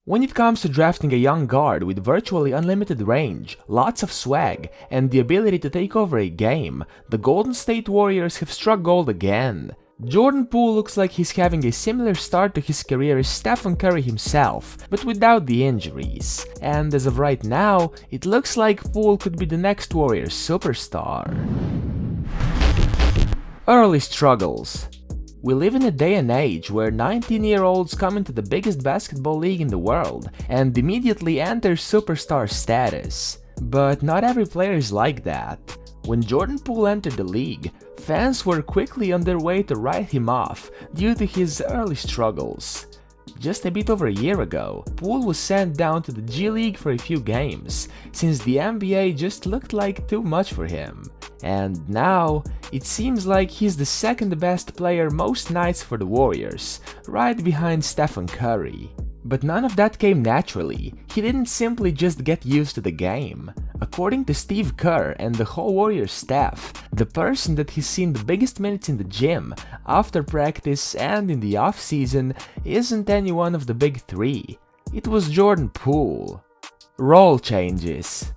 When it comes to drafting a young guard with virtually unlimited range, lots of swag, and the ability to take over a game, the Golden State Warriors have struck gold again. Jordan Poole looks like he's having a similar start to his career as Stephen Curry himself, but without the injuries. And as of right now, it looks like Poole could be the next Warriors superstar. Early struggles. We live in a day and age where 19-year-olds come into the biggest basketball league in the world and immediately enter superstar status. But not every player is like that. When Jordan Poole entered the league, fans were quickly on their way to write him off due to his early struggles. Just a bit over a year ago, Poole was sent down to the G League for a few games, since the NBA just looked like too much for him. And now, it seems like he's the second best player most nights for the Warriors, right behind Stephen Curry. But none of that came naturally. He didn't simply just get used to the game. According to Steve Kerr and the whole Warriors staff, the person that he's seen the biggest minutes in the gym, after practice and in the off-season isn't any one of the big three. It was Jordan Poole. Role changes.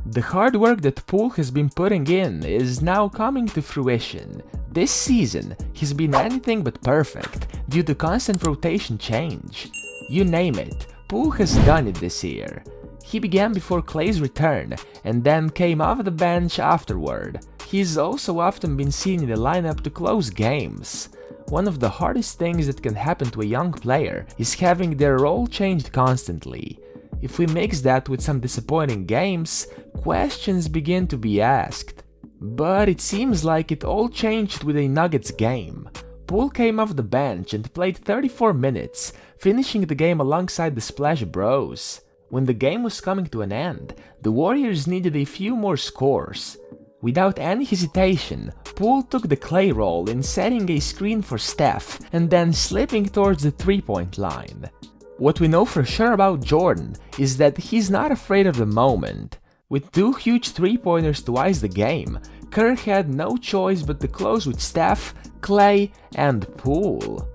The hard work that Poole has been putting in is now coming to fruition. This season, he's been anything but perfect due to constant rotation change. You name it, Poole has done it this year. He began before Clay's return, and then came off the bench afterward. He's also often been seen in the lineup to close games. One of the hardest things that can happen to a young player is having their role changed constantly. If we mix that with some disappointing games, questions begin to be asked. But it seems like it all changed with a Nuggets game. Poole came off the bench and played 34 minutes, finishing the game alongside the Splash Bros. When the game was coming to an end, the Warriors needed a few more scores. Without any hesitation, Poole took the Clay role in setting a screen for Steph and then slipping towards the three-point line. What we know for sure about Jordan is that he's not afraid of the moment. With two huge three-pointers to ice the game, Kerr had no choice but to close with Steph, Clay, and Poole.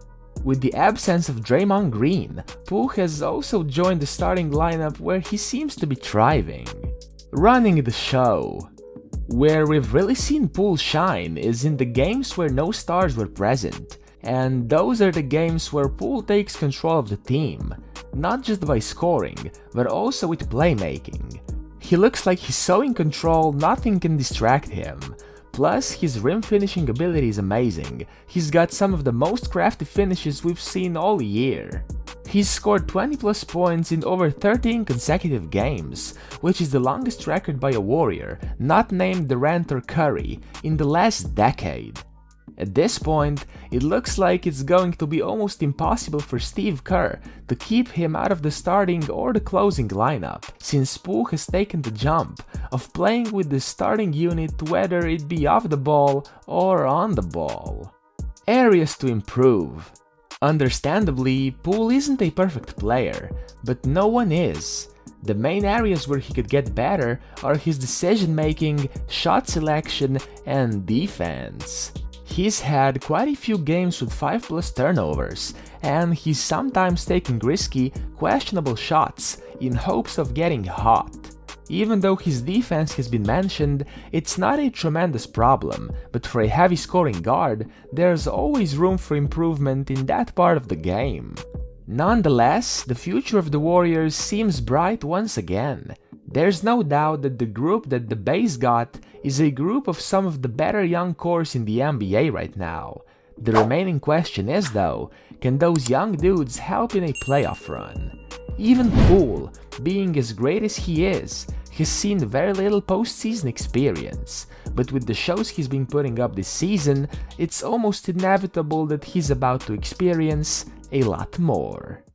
With the absence of Draymond Green, Poole has also joined the starting lineup where he seems to be thriving. Running the show. Where we've really seen Poole shine is in the games where no stars were present. And those are the games where Poole takes control of the team, not just by scoring, but also with playmaking. He looks like he's so in control, nothing can distract him. Plus, his rim finishing ability is amazing. He's got some of the most crafty finishes we've seen all year. He's scored 20 plus points in over 13 consecutive games, which is the longest record by a Warrior, not named Durant or Curry, in the last decade. At this point, it looks like it's going to be almost impossible for Steve Kerr to keep him out of the starting or the closing lineup, since Poole has taken the jump of playing with the starting unit, whether it be off the ball or on the ball. Areas to improve. Understandably, Poole isn't a perfect player, but no one is. The main areas where he could get better are his decision making, shot selection, and defense. He's had quite a few games with 5+ turnovers, and he's sometimes taking risky, questionable shots in hopes of getting hot. Even though his defense has been mentioned, it's not a tremendous problem, but for a heavy scoring guard, there's always room for improvement in that part of the game. Nonetheless, the future of the Warriors seems bright once again. There's no doubt that the group that the Bays got is a group of some of the better young cores in the NBA right now. The remaining question is though, can those young dudes help in a playoff run? Even Poole, being as great as he is, has seen very little postseason experience, but with the shows he's been putting up this season, it's almost inevitable that he's about to experience a lot more.